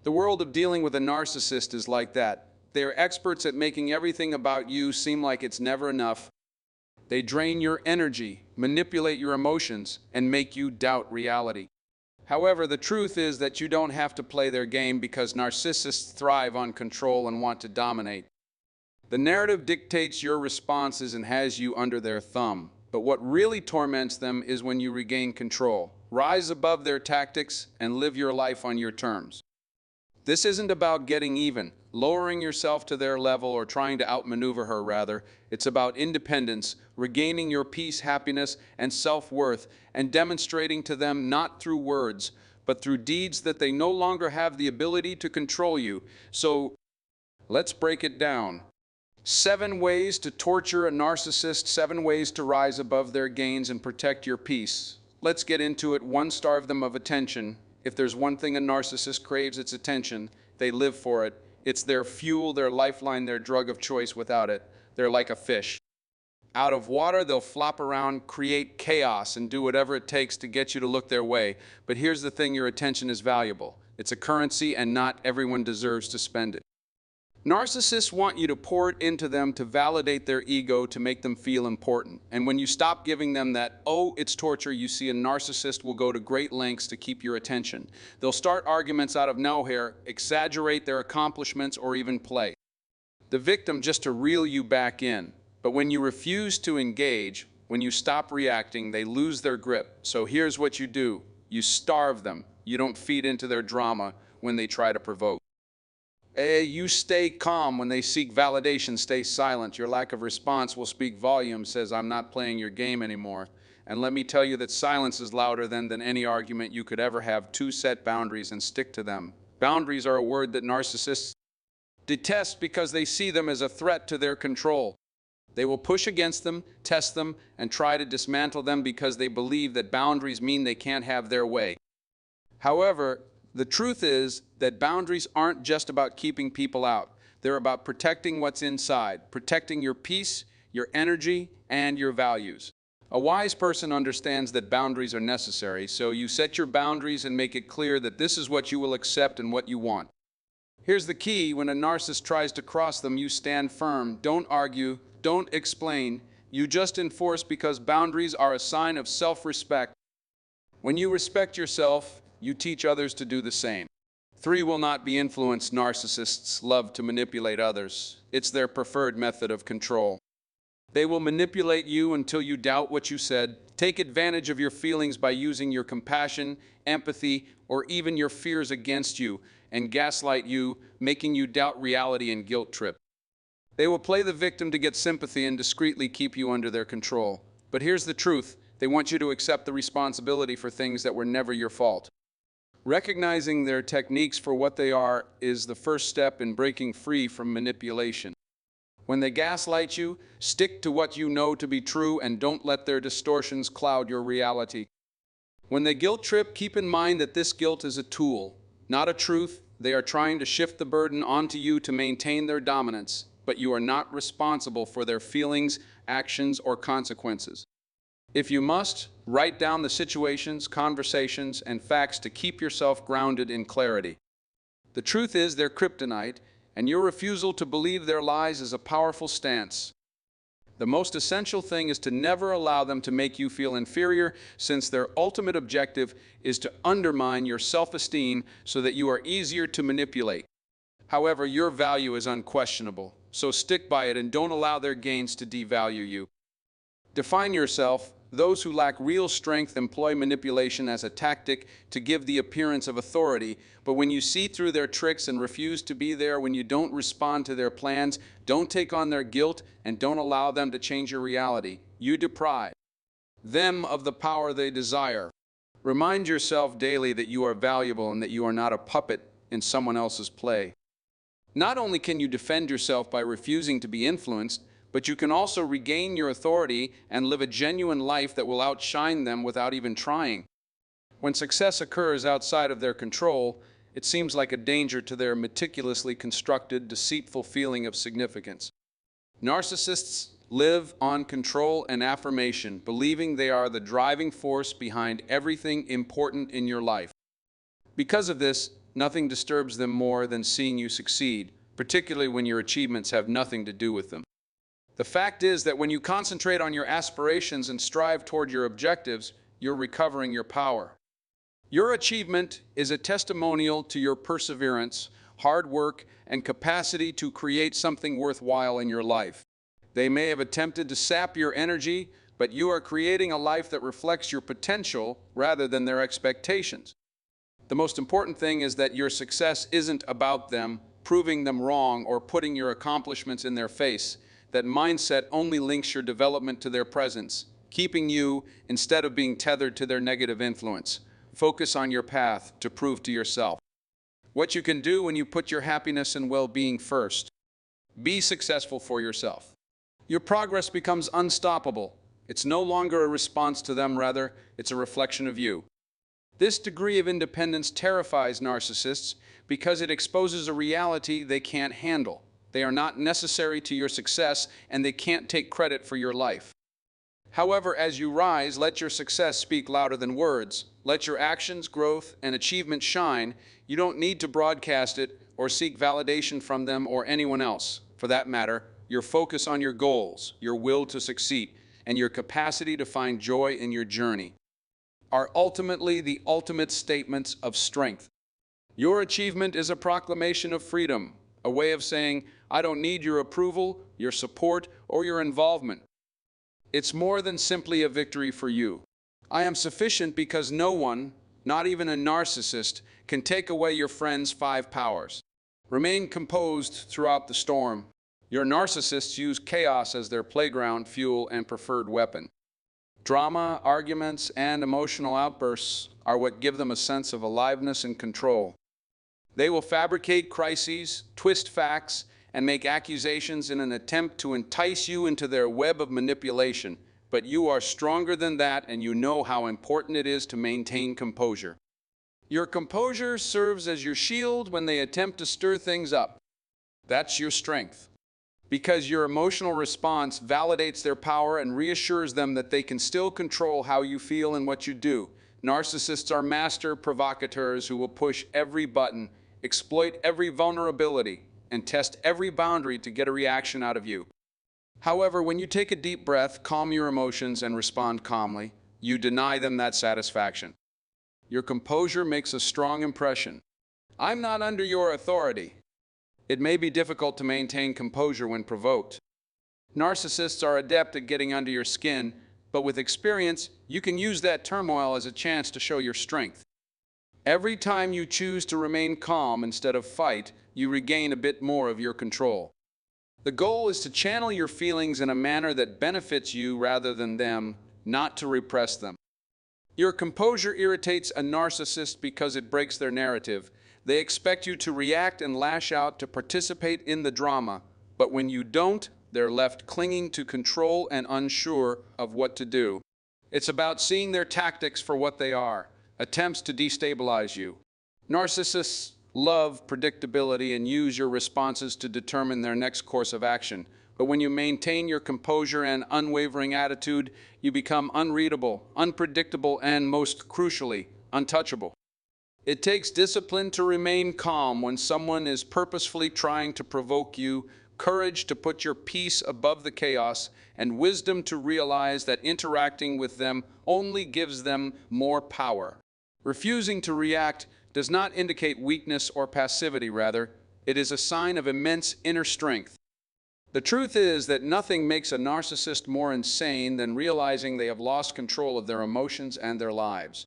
The world of dealing with a narcissist is like that. They are experts at making everything about you seem like it's never enough. They drain your energy, manipulate your emotions, and make you doubt reality. However, the truth is that you don't have to play their game because narcissists thrive on control and want to dominate. The narrative dictates your responses and has you under their thumb. But what really torments them is when you regain control, rise above their tactics, and live your life on your terms. This isn't about getting even, lowering yourself to their level, or trying to outmaneuver her, rather. It's about independence, regaining your peace, happiness, and self-worth, and demonstrating to them not through words, but through deeds that they no longer have the ability to control you. So, let's break it down. 7 ways to torture a narcissist, 7 ways to rise above their gains and protect your peace. Let's get into it. 1. Starve them of attention. If there's one thing a narcissist craves, it's attention. They live for it. It's their fuel, their lifeline, their drug of choice. Without it, they're like a fish. Out of water, they'll flop around, create chaos, and do whatever it takes to get you to look their way. But here's the thing, your attention is valuable. It's a currency, and not everyone deserves to spend it. Narcissists want you to pour it into them to validate their ego, to make them feel important. And when you stop giving them that, oh, it's torture, you see, a narcissist will go to great lengths to keep your attention. They'll start arguments out of nowhere, exaggerate their accomplishments, or even play the victim just to reel you back in. But when you refuse to engage, when you stop reacting, they lose their grip. So here's what you do. You starve them. You don't feed into their drama when they try to provoke. You stay calm when they seek validation. Stay silent. Your lack of response will speak volumes. Says, I'm not playing your game anymore. And let me tell you that silence is louder than any argument you could ever have. 2. Set boundaries and stick to them. Boundaries are a word that narcissists detest because they see them as a threat to their control. They will push against them, test them, and try to dismantle them because they believe that boundaries mean they can't have their way. However, the truth is that boundaries aren't just about keeping people out. They're about protecting what's inside, protecting your peace, your energy, and your values. A wise person understands that boundaries are necessary, so you set your boundaries and make it clear that this is what you will accept and what you want. Here's the key: when a narcissist tries to cross them, you stand firm. Don't argue, don't explain. You just enforce, because boundaries are a sign of self-respect. When you respect yourself, you teach others to do the same. 3. Will not be influenced. Narcissists love to manipulate others. It's their preferred method of control. They will manipulate you until you doubt what you said, take advantage of your feelings by using your compassion, empathy, or even your fears against you, and gaslight you, making you doubt reality and guilt trip. They will play the victim to get sympathy and discreetly keep you under their control. But here's the truth: they want you to accept the responsibility for things that were never your fault. Recognizing their techniques for what they are is the first step in breaking free from manipulation. When they gaslight you, stick to what you know to be true and don't let their distortions cloud your reality. When they guilt trip, keep in mind that this guilt is a tool, not a truth. They are trying to shift the burden onto you to maintain their dominance, but you are not responsible for their feelings, actions, or consequences. If you must, write down the situations, conversations, and facts to keep yourself grounded in clarity. The truth is their kryptonite, and your refusal to believe their lies is a powerful stance. The most essential thing is to never allow them to make you feel inferior, since their ultimate objective is to undermine your self-esteem so that you are easier to manipulate. However, your value is unquestionable, so stick by it and don't allow their gains to devalue you. Define yourself. Those who lack real strength employ manipulation as a tactic to give the appearance of authority, but when you see through their tricks and refuse to be there when you don't respond to their plans, don't take on their guilt, and don't allow them to change your reality. You deprive them of the power they desire. Remind yourself daily that you are valuable and that you are not a puppet in someone else's play. Not only can you defend yourself by refusing to be influenced, but you can also regain your authority and live a genuine life that will outshine them without even trying. When success occurs outside of their control, it seems like a danger to their meticulously constructed, deceitful feeling of significance. Narcissists live on control and affirmation, believing they are the driving force behind everything important in your life. Because of this, Nothing disturbs them more than seeing you succeed, particularly when your achievements have nothing to do with them. The fact is that when you concentrate on your aspirations and strive toward your objectives, you're recovering your power. Your achievement is a testimonial to your perseverance, hard work, and capacity to create something worthwhile in your life. They may have attempted to sap your energy, but you are creating a life that reflects your potential rather than their expectations. The most important thing is that your success isn't about them proving them wrong or putting your accomplishments in their face. That mindset only links your development to their presence, keeping you instead of being tethered to their negative influence. Focus on your path to prove to yourself what you can do when you put your happiness and well-being first. Be successful for yourself. Your progress becomes unstoppable. It's no longer a response to them, rather, it's a reflection of you. This degree of independence terrifies narcissists because it exposes a reality they can't handle. They are not necessary to your success, and they can't take credit for your life. However, as you rise, let your success speak louder than words. Let your actions, growth, and achievement shine. You don't need to broadcast it or seek validation from them or anyone else. For that matter, your focus on your goals, your will to succeed, and your capacity to find joy in your journey are ultimately the ultimate statements of strength. Your achievement is a proclamation of freedom, a way of saying, I don't need your approval, your support, or your involvement. It's more than simply a victory for you. I am sufficient because no one, not even a narcissist, can take away your friend's 5 powers. Remain composed throughout the storm. Your narcissists use chaos as their playground, fuel, and preferred weapon. Drama, arguments, and emotional outbursts are what give them a sense of aliveness and control. They will fabricate crises, twist facts, and make accusations in an attempt to entice you into their web of manipulation. But you are stronger than that, and you know how important it is to maintain composure. Your composure serves as your shield when they attempt to stir things up. That's your strength, because your emotional response validates their power and reassures them that they can still control how you feel and what you do. Narcissists are master provocateurs who will push every button, exploit every vulnerability, and test every boundary to get a reaction out of you. However, when you take a deep breath, calm your emotions, and respond calmly, you deny them that satisfaction. Your composure makes a strong impression. I'm not under your authority. It may be difficult to maintain composure when provoked. Narcissists are adept at getting under your skin, but with experience, you can use that turmoil as a chance to show your strength. Every time you choose to remain calm instead of fight, you regain a bit more of your control. The goal is to channel your feelings in a manner that benefits you rather than them, not to repress them. Your composure irritates a narcissist because it breaks their narrative. They expect you to react and lash out to participate in the drama, but when you don't, they're left clinging to control and unsure of what to do. It's about seeing their tactics for what they are, attempts to destabilize you. Narcissists love predictability and use your responses to determine their next course of action. But when you maintain your composure and unwavering attitude, you become unreadable, unpredictable, and most crucially, untouchable. It takes discipline to remain calm when someone is purposefully trying to provoke you, courage to put your peace above the chaos, and wisdom to realize that interacting with them only gives them more power. Refusing to react does not indicate weakness or passivity, rather, it is a sign of immense inner strength. The truth is that nothing makes a narcissist more insane than realizing they have lost control of their emotions and their lives.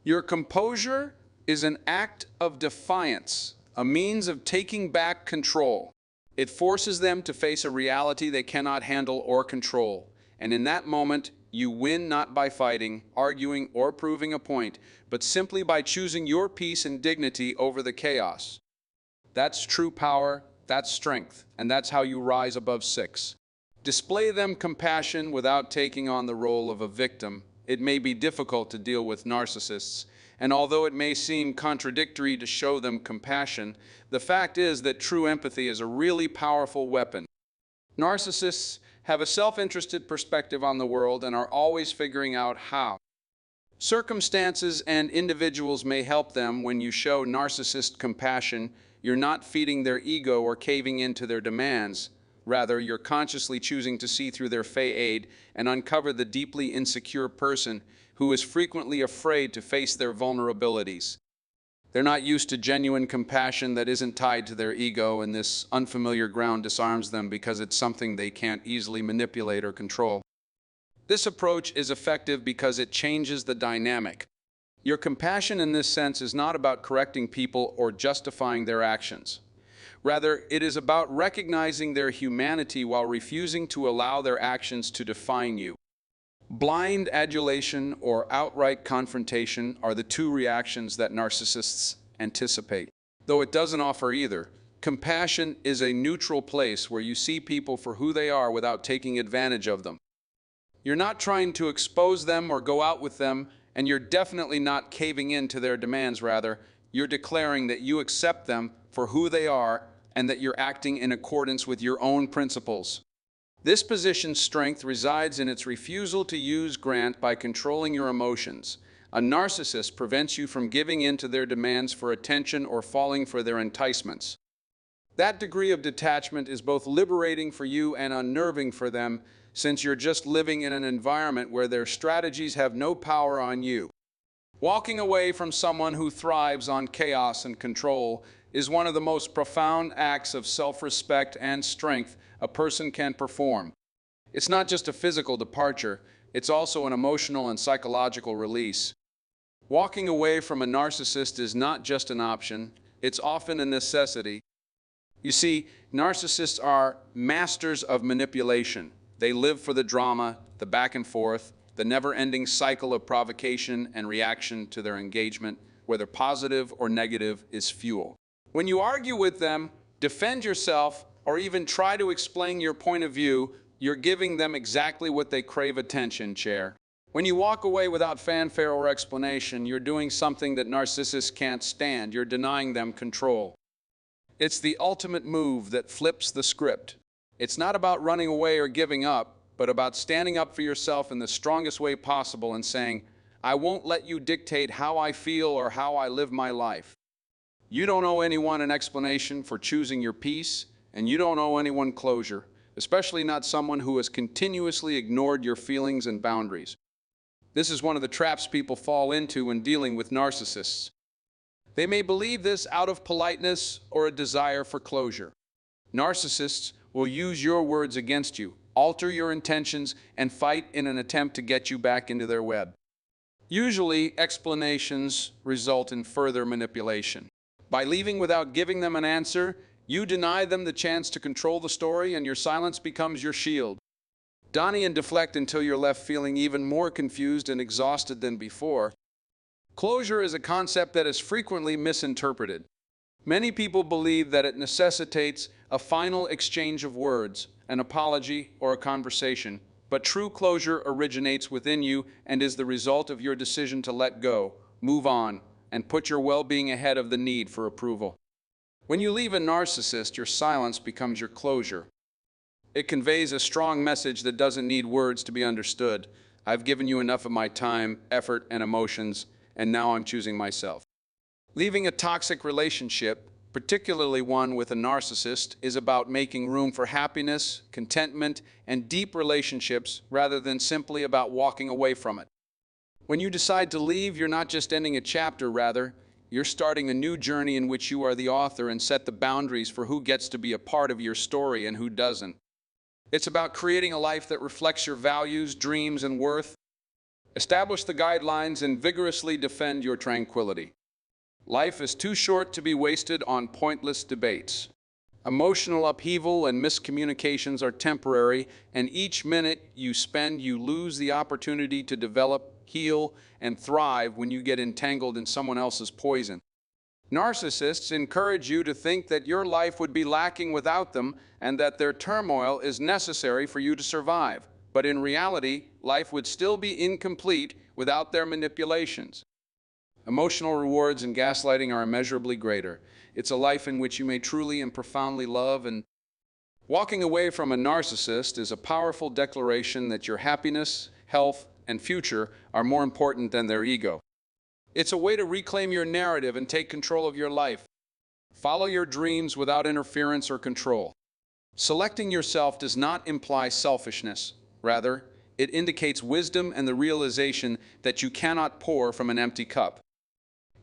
Your composure is an act of defiance, a means of taking back control. It forces them to face a reality they cannot handle or control, and in that moment, you win not by fighting, arguing, or proving a point, but simply by choosing your peace and dignity over the chaos. That's true power, that's strength, and that's how you rise above 6. Display them compassion without taking on the role of a victim. It may be difficult to deal with narcissists, and although it may seem contradictory to show them compassion, the fact is that true empathy is a really powerful weapon. Narcissists have a self-interested perspective on the world and are always figuring out how Circumstances and individuals may help them. When you show narcissist compassion, you're not feeding their ego or caving into their demands. Rather, you're consciously choosing to see through their facade and uncover the deeply insecure person who is frequently afraid to face their vulnerabilities. They're not used to genuine compassion that isn't tied to their ego, and this unfamiliar ground disarms them because it's something they can't easily manipulate or control. This approach is effective because it changes the dynamic. Your compassion in this sense is not about correcting people or justifying their actions. Rather, it is about recognizing their humanity while refusing to allow their actions to define you. Blind adulation or outright confrontation are the two reactions that narcissists anticipate. Though it doesn't offer either, compassion is a neutral place where you see people for who they are without taking advantage of them. You're not trying to expose them or go out with them, and you're definitely not caving in to their demands. Rather, you're declaring that you accept them for who they are and that you're acting in accordance with your own principles. This position's strength resides in its refusal to use grant by controlling your emotions. A narcissist prevents you from giving in to their demands for attention or falling for their enticements. That degree of detachment is both liberating for you and unnerving for them, since you're just living in an environment where their strategies have no power on you. Walking away from someone who thrives on chaos and control is one of the most profound acts of self-respect and strength a person can perform. It's not just a physical departure, it's also an emotional and psychological release. Walking away from a narcissist is not just an option, it's often a necessity. You see, narcissists are masters of manipulation. They live for the drama, the back and forth, the never-ending cycle of provocation and reaction to their engagement, whether positive or negative, is fuel. When you argue with them, defend yourself, or even try to explain your point of view, you're giving them exactly what they crave: attention, chair. When you walk away without fanfare or explanation, you're doing something that narcissists can't stand. You're denying them control. It's the ultimate move that flips the script. It's not about running away or giving up, but about standing up for yourself in the strongest way possible and saying, "I won't let you dictate how I feel or how I live my life." You don't owe anyone an explanation for choosing your peace, and you don't owe anyone closure, especially not someone who has continuously ignored your feelings and boundaries. This is one of the traps people fall into when dealing with narcissists. They may believe this out of politeness or a desire for closure. Narcissists will use your words against you, alter your intentions, and fight in an attempt to get you back into their web. Usually, explanations result in further manipulation. By leaving without giving them an answer, you deny them the chance to control the story, and your silence becomes your shield. Deny and deflect until you're left feeling even more confused and exhausted than before. Closure is a concept that is frequently misinterpreted. Many people believe that it necessitates a final exchange of words, an apology, or a conversation, but true closure originates within you and is the result of your decision to let go, move on, and put your well-being ahead of the need for approval. When you leave a narcissist, your silence becomes your closure. It conveys a strong message that doesn't need words to be understood. I've given you enough of my time, effort, and emotions, and now I'm choosing myself. Leaving a toxic relationship, particularly one with a narcissist, is about making room for happiness, contentment, and deep relationships rather than simply about walking away from it. When you decide to leave, you're not just ending a chapter, rather, you're starting a new journey in which you are the author and set the boundaries for who gets to be a part of your story and who doesn't. It's about creating a life that reflects your values, dreams, and worth. Establish the guidelines and vigorously defend your tranquility. Life is too short to be wasted on pointless debates. Emotional upheaval and miscommunications are temporary, and each minute you spend, you lose the opportunity to develop, heal, and thrive when you get entangled in someone else's poison. Narcissists encourage you to think that your life would be lacking without them and that their turmoil is necessary for you to survive. But in reality, life would still be incomplete without their manipulations. Emotional rewards and gaslighting are immeasurably greater. It's a life in which you may truly and profoundly love, and walking away from a narcissist is a powerful declaration that your happiness, health, and future are more important than their ego. It's a way to reclaim your narrative and take control of your life. Follow your dreams without interference or control. Selecting yourself does not imply selfishness. Rather, it indicates wisdom and the realization that you cannot pour from an empty cup.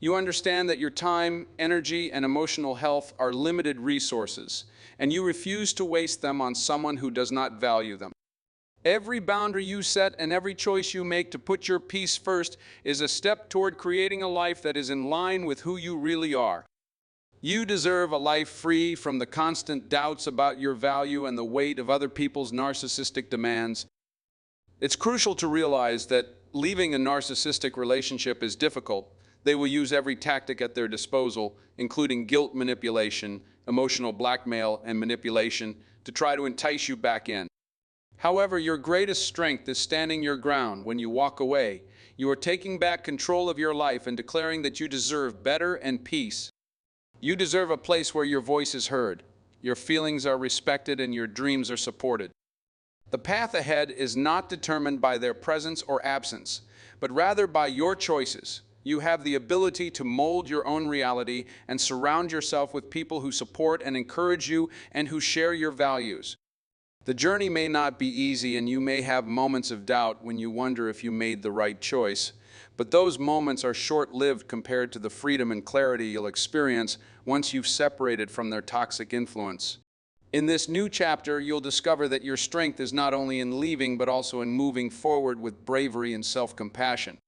You understand that your time, energy, and emotional health are limited resources, and you refuse to waste them on someone who does not value them. Every boundary you set and every choice you make to put your peace first is a step toward creating a life that is in line with who you really are. You deserve a life free from the constant doubts about your value and the weight of other people's narcissistic demands. It's crucial to realize that leaving a narcissistic relationship is difficult. They will use every tactic at their disposal, including guilt manipulation, emotional blackmail, and manipulation, to try to entice you back in. However, your greatest strength is standing your ground. When you walk away, you are taking back control of your life and declaring that you deserve better and peace. You deserve a place where your voice is heard, your feelings are respected, and your dreams are supported. The path ahead is not determined by their presence or absence, but rather by your choices. You have the ability to mold your own reality and surround yourself with people who support and encourage you and who share your values. The journey may not be easy, and you may have moments of doubt when you wonder if you made the right choice, but those moments are short-lived compared to the freedom and clarity you'll experience once you've separated from their toxic influence. In this new chapter, you'll discover that your strength is not only in leaving but also in moving forward with bravery and self-compassion.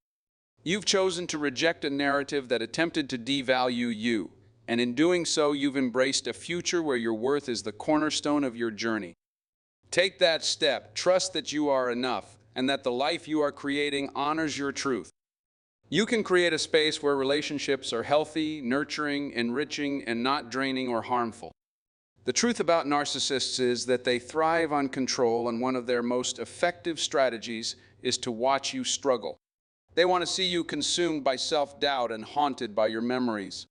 You've chosen to reject a narrative that attempted to devalue you, and in doing so, you've embraced a future where your worth is the cornerstone of your journey. Take that step, trust that you are enough, and that the life you are creating honors your truth. You can create a space where relationships are healthy, nurturing, enriching, and not draining or harmful. The truth about narcissists is that they thrive on control, and one of their most effective strategies is to watch you struggle. They want to see you consumed by self-doubt and haunted by your memories.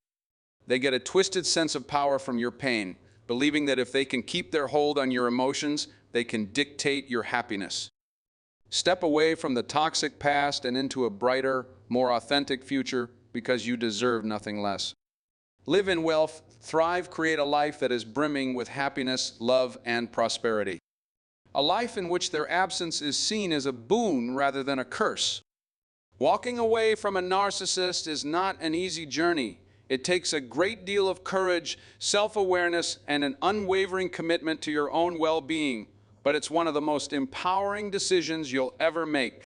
They get a twisted sense of power from your pain, believing that if they can keep their hold on your emotions, they can dictate your happiness. Step away from the toxic past and into a brighter, more authentic future, because you deserve nothing less. Live in wealth, thrive, create a life that is brimming with happiness, love, and prosperity. A life in which their absence is seen as a boon rather than a curse. Walking away from a narcissist is not an easy journey. It takes a great deal of courage, self-awareness, and an unwavering commitment to your own well-being, but it's one of the most empowering decisions you'll ever make.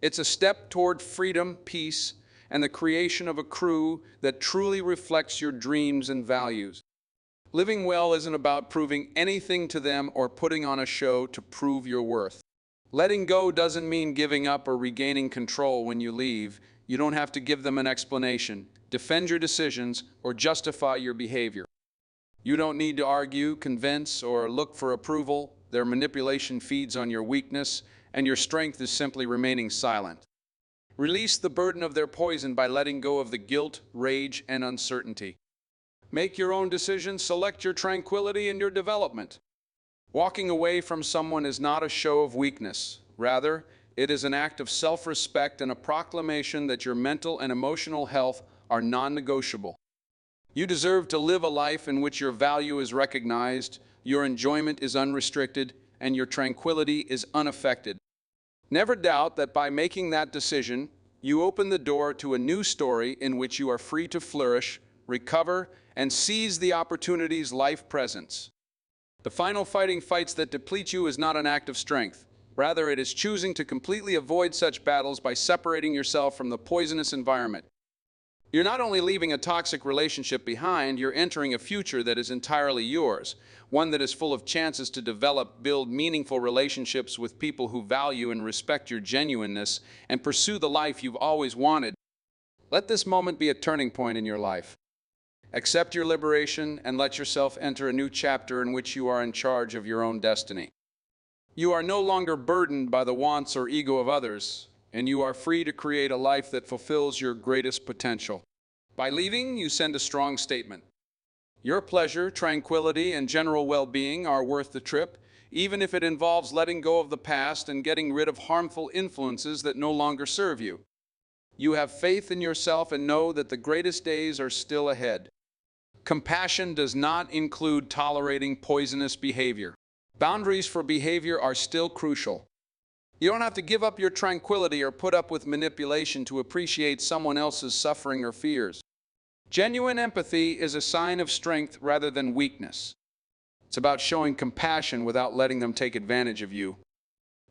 It's a step toward freedom, peace, and the creation of a crew that truly reflects your dreams and values. Living well isn't about proving anything to them or putting on a show to prove your worth. Letting go doesn't mean giving up or regaining control when you leave. You don't have to give them an explanation, defend your decisions, or justify your behavior. You don't need to argue, convince, or look for approval. Their manipulation feeds on your weakness, and your strength is simply remaining silent. Release the burden of their poison by letting go of the guilt, rage, and uncertainty. Make your own decisions, select your tranquility and your development. Walking away from someone is not a show of weakness. Rather, it is an act of self-respect and a proclamation that your mental and emotional health are non-negotiable. You deserve to live a life in which your value is recognized, your enjoyment is unrestricted, and your tranquility is unaffected. Never doubt that by making that decision, you open the door to a new story in which you are free to flourish, recover, and seize the opportunities life presents. The final fighting fights that deplete you is not an act of strength. Rather, it is choosing to completely avoid such battles by separating yourself from the poisonous environment. You're not only leaving a toxic relationship behind, you're entering a future that is entirely yours, one that is full of chances to build meaningful relationships with people who value and respect your genuineness and pursue the life you've always wanted. Let this moment be a turning point in your life. Accept your liberation and let yourself enter a new chapter in which you are in charge of your own destiny. You are no longer burdened by the wants or ego of others, and you are free to create a life that fulfills your greatest potential. By leaving, you send a strong statement. Your pleasure, tranquility, and general well-being are worth the trip. even if it involves letting go of the past and getting rid of harmful influences that no longer serve you. You have faith in yourself and know that the greatest days are still ahead. Compassion does not include tolerating poisonous behavior. Boundaries for behavior are still crucial. You don't have to give up your tranquility or put up with manipulation to appreciate someone else's suffering or fears. Genuine empathy is a sign of strength rather than weakness. It's about showing compassion without letting them take advantage of you.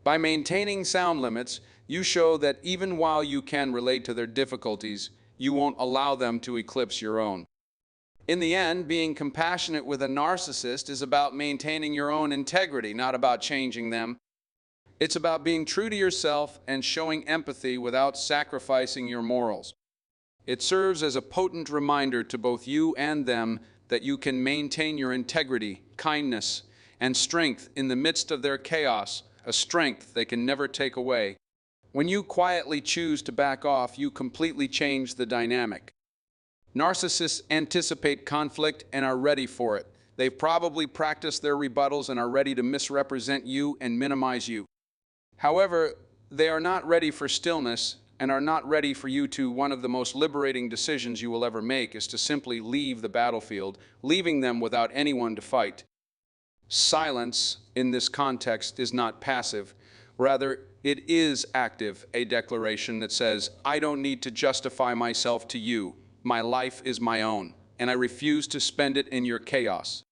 By maintaining sound limits, you show that even while you can relate to their difficulties, you won't allow them to eclipse your own. In the end, being compassionate with a narcissist is about maintaining your own integrity, not about changing them. It's about being true to yourself and showing empathy without sacrificing your morals. It serves as a potent reminder to both you and them that you can maintain your integrity, kindness, and strength in the midst of their chaos, a strength they can never take away. When you quietly choose to back off, you completely change the dynamic. Narcissists anticipate conflict and are ready for it. They've probably practiced their rebuttals and are ready to misrepresent you and minimize you. However, they are not ready for stillness and are not ready for you to. One of the most liberating decisions you will ever make is to simply leave the battlefield, leaving them without anyone to fight. Silence, in this context, is not passive. Rather, it is active, a declaration that says, I don't need to justify myself to you. My life is my own, and I refuse to spend it in your chaos.